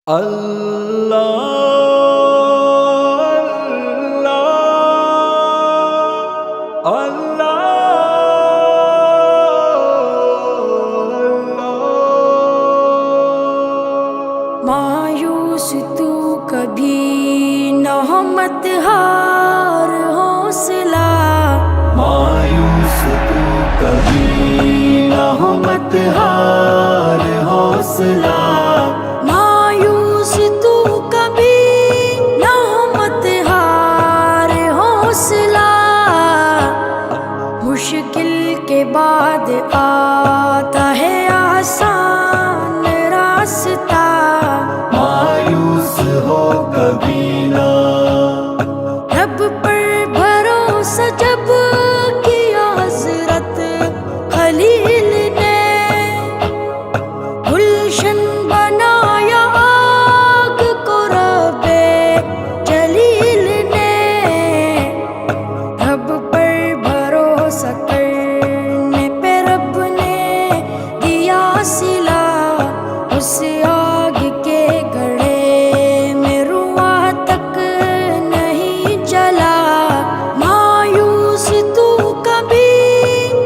مایوس تو کبھی نہ ہو مت ہار حوصلہ، مایوس تو کبھی نہ ہو مت ہار حوصلہ، مایوس تو کبھی نہ ہو مت ہار حوصلہ، مشکل کے بعد آتا ہے آسان راستہ، مایوس ہو کبھی نہ، رب پر بھروسہ جب کیا حضرت خلیل نے، گلشن بنایا آگ کو رب جلیل نے، رب پر بھروسہ کرنے پہ رب نے دیا صلہ، اس آگ کے گڑھے میں رواں تک نہیں جلا، مایوس تو کبھی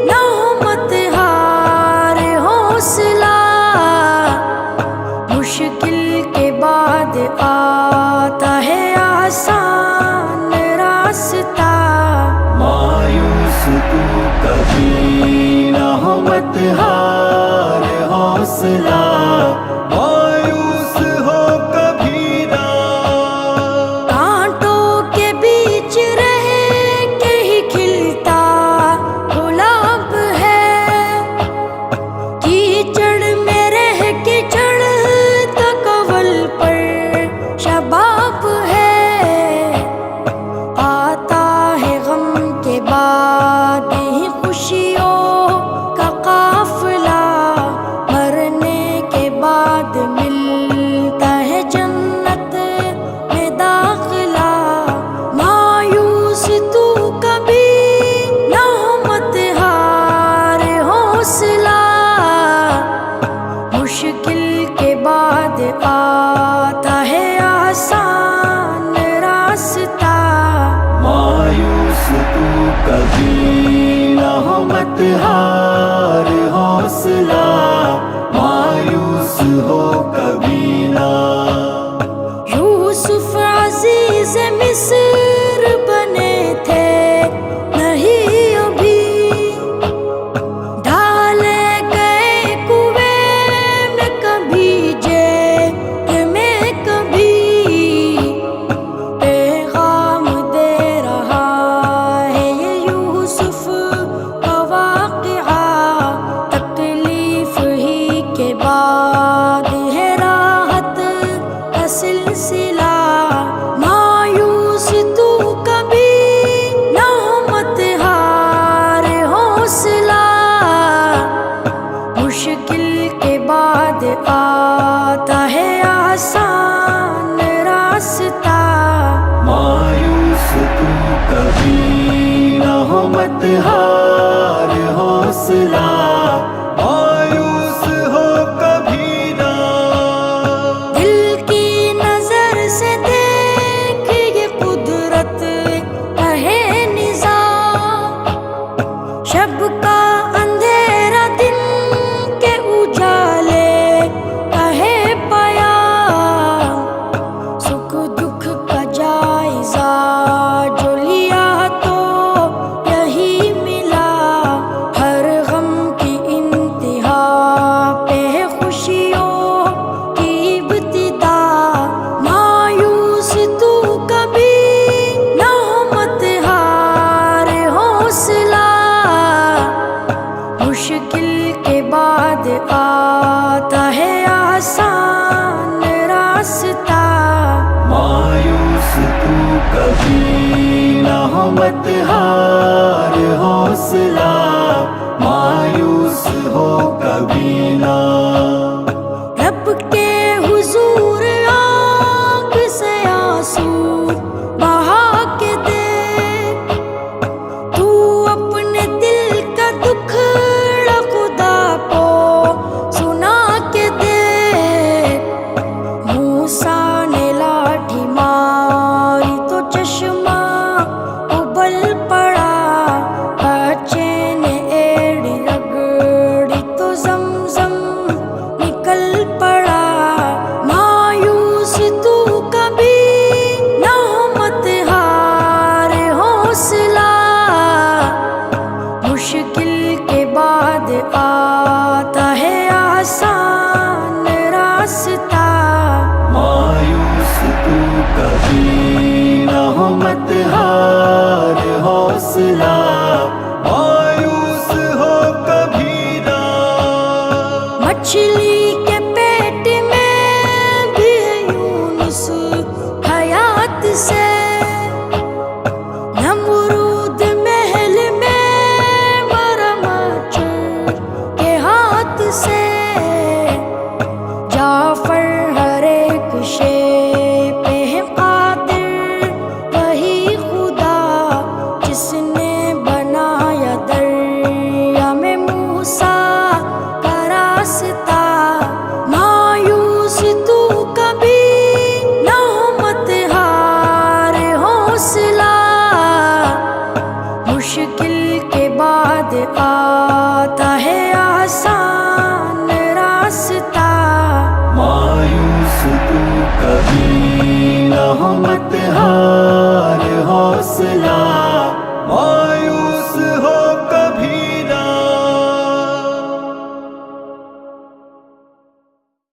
نہ ہو مت ہار حوصلہ، مشکل کے بعد آتا ہے آسان راستہ، مایوس تو کبھی نہ ہو مت ہار حوصلہ، مایوس ہو کبھی نہ، کانٹوں کے بیچ رہ کے ہی کھلتا گلاب ہے، کیچڑ میں رہ کے چڑھتا کنول پر شباب ہے، آتا ہے غم کے بعد ہی خوشیوں کا قافلہ، مرنے کے بعد ملتا ہے جنت میں داخلہ، مایوس تو کبھی نہ ہو مت ہار حوصلہ، مشکل کے بعد آتا ہے آسان راستہ، مایوس تو کبھی نہ ہو مت ہار حوصلہ، مایوس ہو کبھی نہ، یوسف عزیز مصر بنے تھے نہیں ابھی، ڈالے گئے کنویں میں کبھی جیل میں کبھی، پیغام دے رہا ہے یہ یوسف کا واقعہ، تکلیف ہی کے بعد ہے راحت کا سلسلہ، مایوس تو کبھی نہ ہو مت ہار حوصلہ، مشکل کے بعد آتا ہے آسان راستہ، مایوس تو کبھی نہ ہو مت ہار حوصلہ، مایوس ہو کبھی نہ، دل کی نظر سے دیکھ یہ قدرت کا ہے نظام، شب کا اندھیرا دن کے اجالے کا ہے پیام، سکھ دکھ کا جائزہ جو لیا تو یہی ملا، ہر غم کی انتہا پہ ہے خوشیوں کی ابتدا، مایوس تو کبھی نہ ہو مت ہار حوصلہ، مشکل کے بعد آتا ہے آسان راستہ، مایوس تو کبھی نہ ہو مت ہار حوصلہ، مایوس ہو کبھی نہ، رب کے حضور آنکھ سے آنسو بہا کے دے، تو اپنے دل کا دکھڑا خدا کو سنا کے دے، موسیٰ مایوس ہو کبھی نہ. مچھلی کے پیٹ میں بھی ہے یونس حیات سے، نمرود محل میں مرا مچھر کے ہاتھ سے. جعفر ہر ایک شے پہ ہے قادر، وہی خدا جس نے بنایا دریا میں موسیٰ کا راستہ. مایوس تو کبھی نہ ہو، مت ہار حوصلہ، مشکل کے بعد آتا ہے آسان راستہ. مایوس تو کبھی نہ ہو، مت ہار